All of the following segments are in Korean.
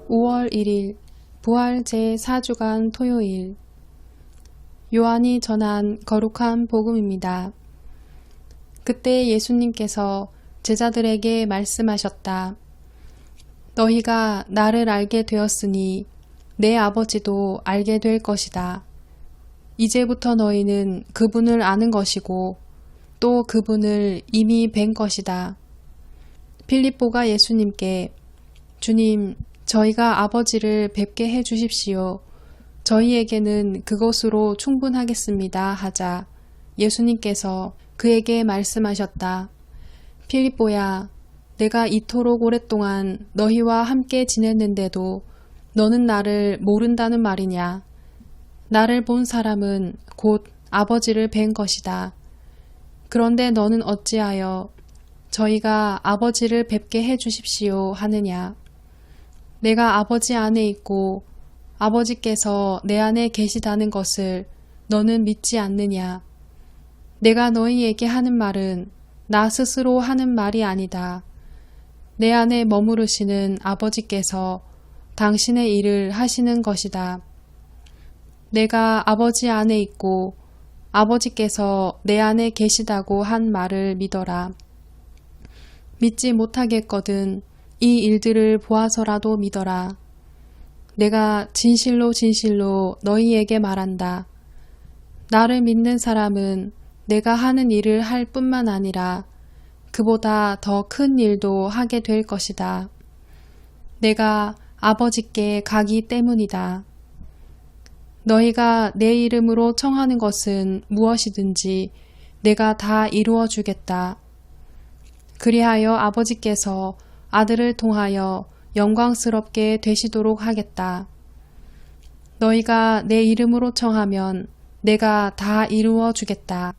5월 1일 부활 제4주간 토요일 요한이 전한 거룩한 복음입니다. 그때 예수님께서 제자들에게 말씀하셨다. 너희가 나를 알게 되었으니 내 아버지도 알게 될 것이다. 이제부터 너희는 그분을 아는 것이고 또 그분을 이미 뵌 것이다. 필립보가 예수님께 주님, 저희가 아버지를 뵙게 해 주십시오. 저희에게는 그것으로 충분하겠습니다. 하자 예수님께서 그에게 말씀하셨다. 필립보야, 내가 이토록 오랫동안 너희와 함께 지냈는데도 너는 나를 모른다는 말이냐? 나를 본 사람은 곧 아버지를 뵌 것이다. 그런데 너는 어찌하여 저희가 아버지를 뵙게 해 주십시오 하느냐? 내가 아버지 안에 있고 아버지께서 내 안에 계시다는 것을 너는 믿지 않느냐? 내가 너희에게 하는 말은 나 스스로 하는 말이 아니다. 내 안에 머무르시는 아버지께서 당신의 일을 하시는 것이다. 내가 아버지 안에 있고 아버지께서 내 안에 계시다고 한 말을 믿어라. 믿지 못하겠거든 이 일들을 보아서라도 믿어라. 내가 진실로 진실로 너희에게 말한다. 나를 믿는 사람은 내가 하는 일을 할 뿐만 아니라 그보다 더 큰 일도 하게 될 것이다. 내가 아버지께 가기 때문이다. 너희가 내 이름으로 청하는 것은 무엇이든지 내가 다 이루어 주겠다. 그리하여 아버지께서 아들을 통하여 영광스럽게 되시도록 하겠다. 너희가 내 이름으로 청하면 내가 다 이루어 주겠다.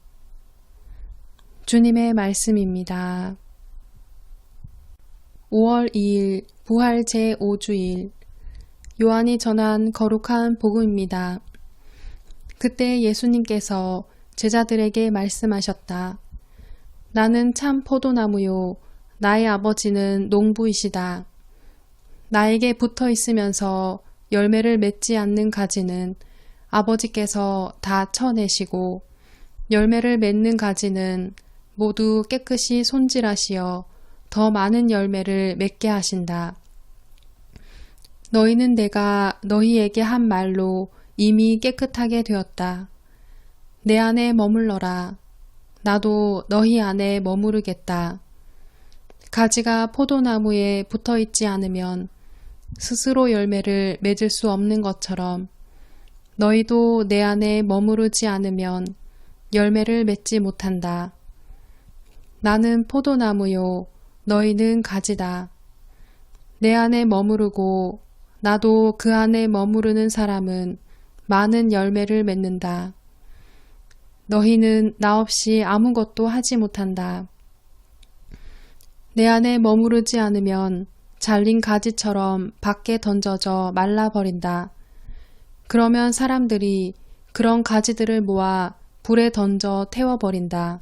주님의 말씀입니다. 5월 2일 부활 제5주일 요한이 전한 거룩한 복음입니다. 그때 예수님께서 제자들에게 말씀하셨다. 나는 참 포도나무요 나의 아버지는 농부이시다. 나에게 붙어 있으면서 열매를 맺지 않는 가지는 아버지께서 다 쳐내시고 열매를 맺는 가지는 모두 깨끗이 손질하시어 더 많은 열매를 맺게 하신다. 너희는 내가 너희에게 한 말로 이미 깨끗하게 되었다. 내 안에 머물러라. 나도 너희 안에 머무르겠다. 가지가 포도나무에 붙어 있지 않으면 스스로 열매를 맺을 수 없는 것처럼 너희도 내 안에 머무르지 않으면 열매를 맺지 못한다. 나는 포도나무요, 너희는 가지다. 내 안에 머무르고 나도 그 안에 머무르는 사람은 많은 열매를 맺는다. 너희는 나 없이 아무것도 하지 못한다. 내 안에 머무르지 않으면 잘린 가지처럼 밖에 던져져 말라버린다. 그러면 사람들이 그런 가지들을 모아 불에 던져 태워버린다.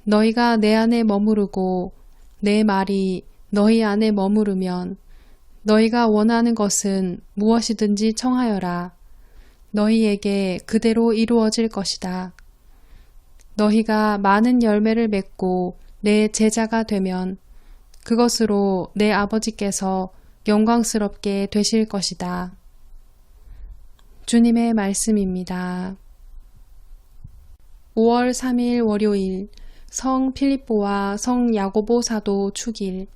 너희가 내 안에 머무르고 내 말이 너희 안에 머무르면 너희가 원하는 것은 무엇이든지 청하여라. 너희에게 그대로 이루어질 것이다. 너희가 많은 열매를 맺고 내 제자가 되면 그것으로 내 아버지께서 영광스럽게 되실 것이다. 주님의 말씀입니다. 5월 3일 월요일 성 필립보와 성 야고보 사도 축일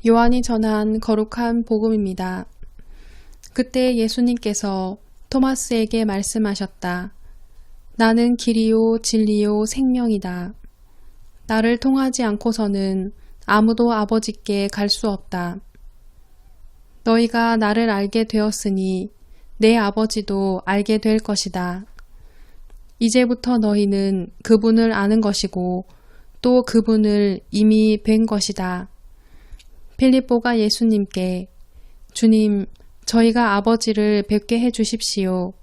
요한이 전한 거룩한 복음입니다. 그때 예수님께서 토마스에게 말씀하셨다. 나는 길이요 진리요 생명이다. 나를 통하지 않고서는 아무도 아버지께 갈 수 없다. 너희가 나를 알게 되었으니 내 아버지도 알게 될 것이다. 이제부터 너희는 그분을 아는 것이고 또 그분을 이미 뵌 것이다. 필립보가 예수님께 주님, 저희가 아버지를 뵙게 해 주십시오.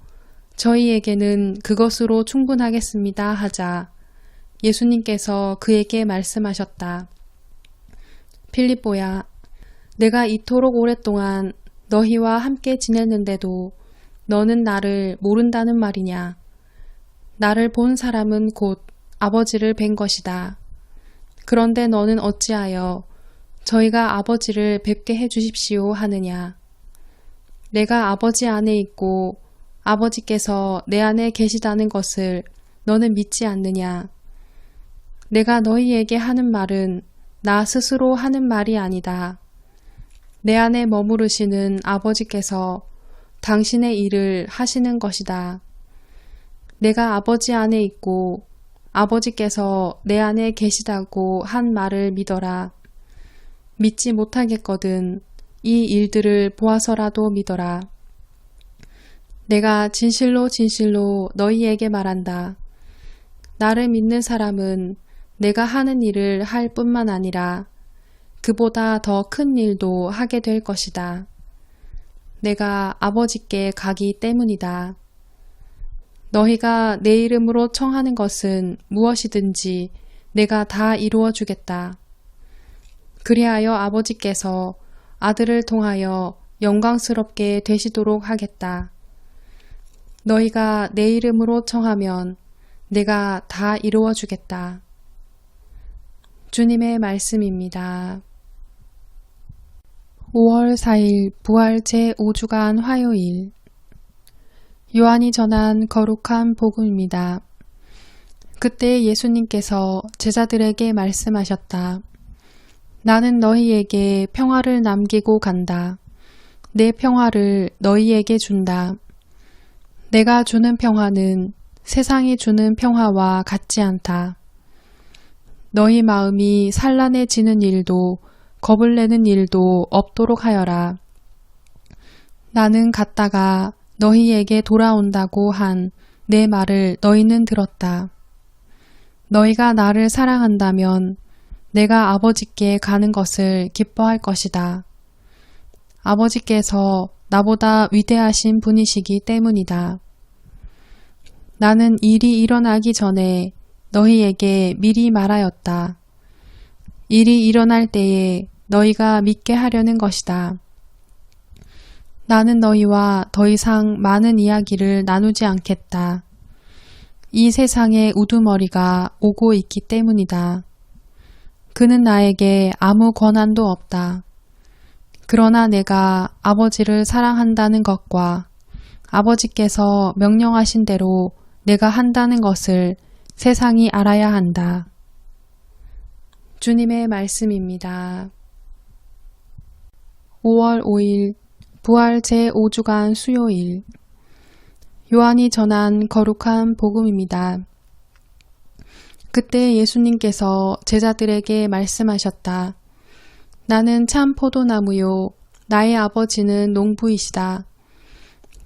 저희에게는 그것으로 충분하겠습니다. 하자 예수님께서 그에게 말씀하셨다. 필립보야, 내가 이토록 오랫동안 너희와 함께 지냈는데도 너는 나를 모른다는 말이냐? 나를 본 사람은 곧 아버지를 뵌 것이다. 그런데 너는 어찌하여 저희가 아버지를 뵙게 해 주십시오 하느냐? 내가 아버지 안에 있고 아버지께서 내 안에 계시다는 것을 너는 믿지 않느냐? 내가 너희에게 하는 말은 나 스스로 하는 말이 아니다. 내 안에 머무르시는 아버지께서 당신의 일을 하시는 것이다. 내가 아버지 안에 있고 아버지께서 내 안에 계시다고 한 말을 믿어라. 믿지 못하겠거든 이 일들을 보아서라도 믿어라. 내가 진실로 진실로 너희에게 말한다. 나를 믿는 사람은 내가 하는 일을 할 뿐만 아니라 그보다 더 큰 일도 하게 될 것이다. 내가 아버지께 가기 때문이다. 너희가 내 이름으로 청하는 것은 무엇이든지 내가 다 이루어 주겠다. 그리하여 아버지께서 아들을 통하여 영광스럽게 되시도록 하겠다. 너희가 내 이름으로 청하면 내가 다 이루어 주겠다. 주님의 말씀입니다. 5월 4일 부활 제5주간 화요일 요한이 전한 거룩한 복음입니다. 그때 예수님께서 제자들에게 말씀하셨다. 나는 너희에게 평화를 남기고 간다. 내 평화를 너희에게 준다. 내가 주는 평화는 세상이 주는 평화와 같지 않다. 너희 마음이 산란해지는 일도 겁을 내는 일도 없도록 하여라. 나는 갔다가 너희에게 돌아온다고 한 내 말을 너희는 들었다. 너희가 나를 사랑한다면 내가 아버지께 가는 것을 기뻐할 것이다. 아버지께서 나보다 위대하신 분이시기 때문이다. 나는 일이 일어나기 전에 너희에게 미리 말하였다. 일이 일어날 때에 너희가 믿게 하려는 것이다. 나는 너희와 더 이상 많은 이야기를 나누지 않겠다. 이 세상의 우두머리가 오고 있기 때문이다. 그는 나에게 아무 권한도 없다. 그러나 내가 아버지를 사랑한다는 것과 아버지께서 명령하신 대로 내가 한다는 것을 세상이 알아야 한다. 주님의 말씀입니다. 5월 5일 부활 제5주간 수요일 요한이 전한 거룩한 복음입니다. 그때 예수님께서 제자들에게 말씀하셨다. 나는 참 포도나무요 나의 아버지는 농부이시다.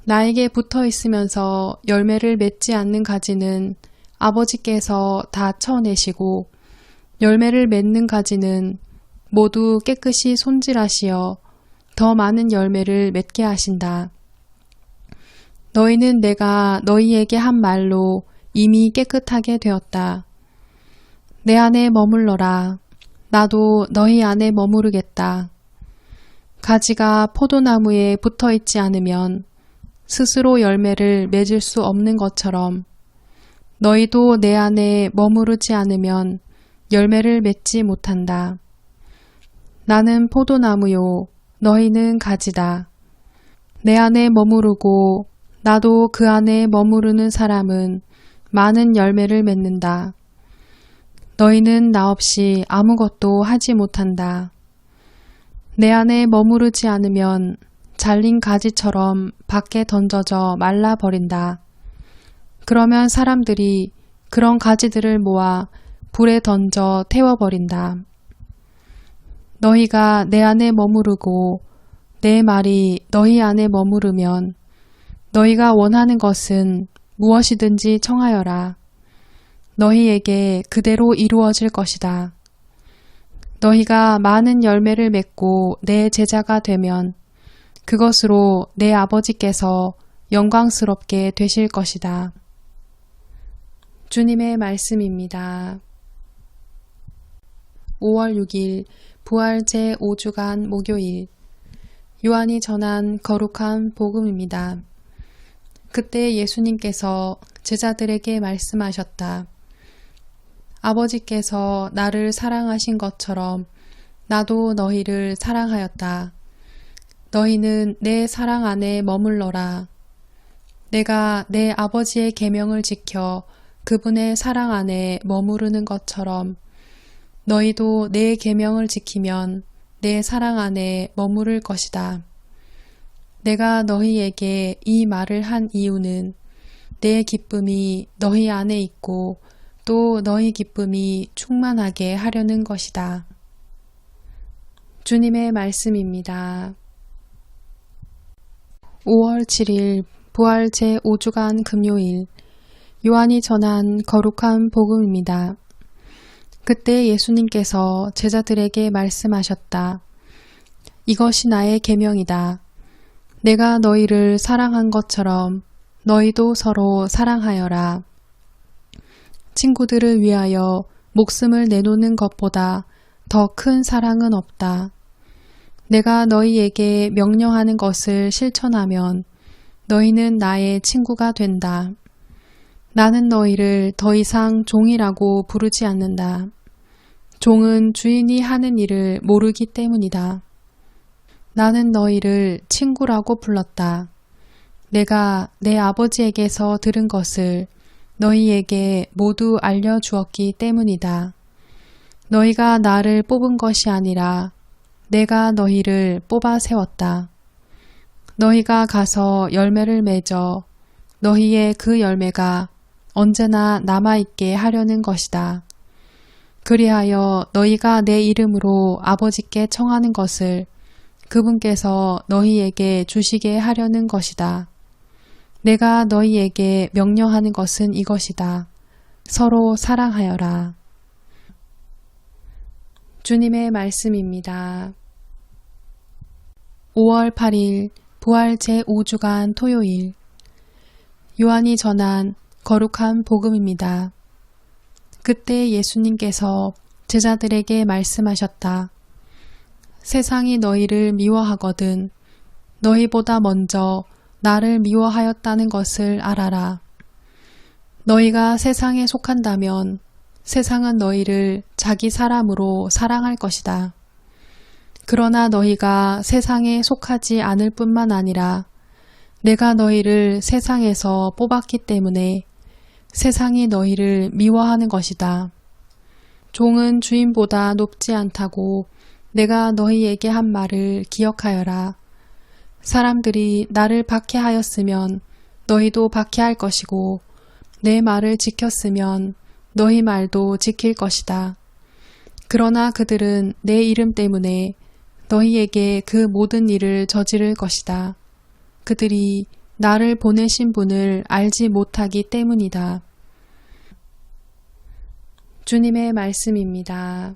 나에게 붙어 있으면서 열매를 맺지 않는 가지는 아버지께서 다 쳐내시고 열매를 맺는 가지는 모두 깨끗이 손질하시어 더 많은 열매를 맺게 하신다. 너희는 내가 너희에게 한 말로 이미 깨끗하게 되었다. 내 안에 머물러라. 나도 너희 안에 머무르겠다. 가지가 포도나무에 붙어 있지 않으면 스스로 열매를 맺을 수 없는 것처럼 너희도 내 안에 머무르지 않으면 열매를 맺지 못한다. 나는 포도나무요 너희는 가지다. 내 안에 머무르고 나도 그 안에 머무르는 사람은 많은 열매를 맺는다. 너희는 나 없이 아무것도 하지 못한다. 내 안에 머무르지 않으면 잘린 가지처럼 밖에 던져져 말라버린다. 그러면 사람들이 그런 가지들을 모아 불에 던져 태워버린다. 너희가 내 안에 머무르고 내 말이 너희 안에 머무르면 너희가 원하는 것은 무엇이든지 청하여라. 너희에게 그대로 이루어질 것이다. 너희가 많은 열매를 맺고 내 제자가 되면 그것으로 내 아버지께서 영광스럽게 되실 것이다. 주님의 말씀입니다. 5월 6일 부활 제5주간 목요일 요한이 전한 거룩한 복음입니다. 그때 예수님께서 제자들에게 말씀하셨다. 아버지께서 나를 사랑하신 것처럼 나도 너희를 사랑하였다. 너희는 내 사랑 안에 머물러라. 내가 내 아버지의 계명을 지켜 그분의 사랑 안에 머무르는 것처럼 너희도 내 계명을 지키면 내 사랑 안에 머무를 것이다. 내가 너희에게 이 말을 한 이유는 내 기쁨이 너희 안에 있고 또 너희 기쁨이 충만하게 하려는 것이다. 주님의 말씀입니다. 5월 7일 부활 제5주간 금요일 요한이 전한 거룩한 복음입니다. 그때 예수님께서 제자들에게 말씀하셨다. 이것이 나의 계명이다. 내가 너희를 사랑한 것처럼 너희도 서로 사랑하여라. 친구들을 위하여 목숨을 내놓는 것보다 더 큰 사랑은 없다. 내가 너희에게 명령하는 것을 실천하면 너희는 나의 친구가 된다. 나는 너희를 더 이상 종이라고 부르지 않는다. 종은 주인이 하는 일을 모르기 때문이다. 나는 너희를 친구라고 불렀다. 내가 내 아버지에게서 들은 것을 너희에게 모두 알려주었기 때문이다. 너희가 나를 뽑은 것이 아니라 내가 너희를 뽑아 세웠다. 너희가 가서 열매를 맺어 너희의 그 열매가 언제나 남아있게 하려는 것이다. 그리하여 너희가 내 이름으로 아버지께 청하는 것을 그분께서 너희에게 주시게 하려는 것이다. 내가 너희에게 명령하는 것은 이것이다. 서로 사랑하여라. 주님의 말씀입니다. 5월 8일 부활 제5주간 토요일 요한이 전한 거룩한 복음입니다. 그때 예수님께서 제자들에게 말씀하셨다. 세상이 너희를 미워하거든 너희보다 먼저 나를 미워하였다는 것을 알아라. 너희가 세상에 속한다면 세상은 너희를 자기 사람으로 사랑할 것이다. 그러나 너희가 세상에 속하지 않을 뿐만 아니라 내가 너희를 세상에서 뽑았기 때문에 세상이 너희를 미워하는 것이다. 종은 주인보다 높지 않다고 내가 너희에게 한 말을 기억하여라. 사람들이 나를 박해하였으면 너희도 박해할 것이고 내 말을 지켰으면 너희 말도 지킬 것이다. 그러나 그들은 내 이름 때문에 너희에게 그 모든 일을 저지를 것이다. 그들이 나를 보내신 분을 알지 못하기 때문이다. 주님의 말씀입니다.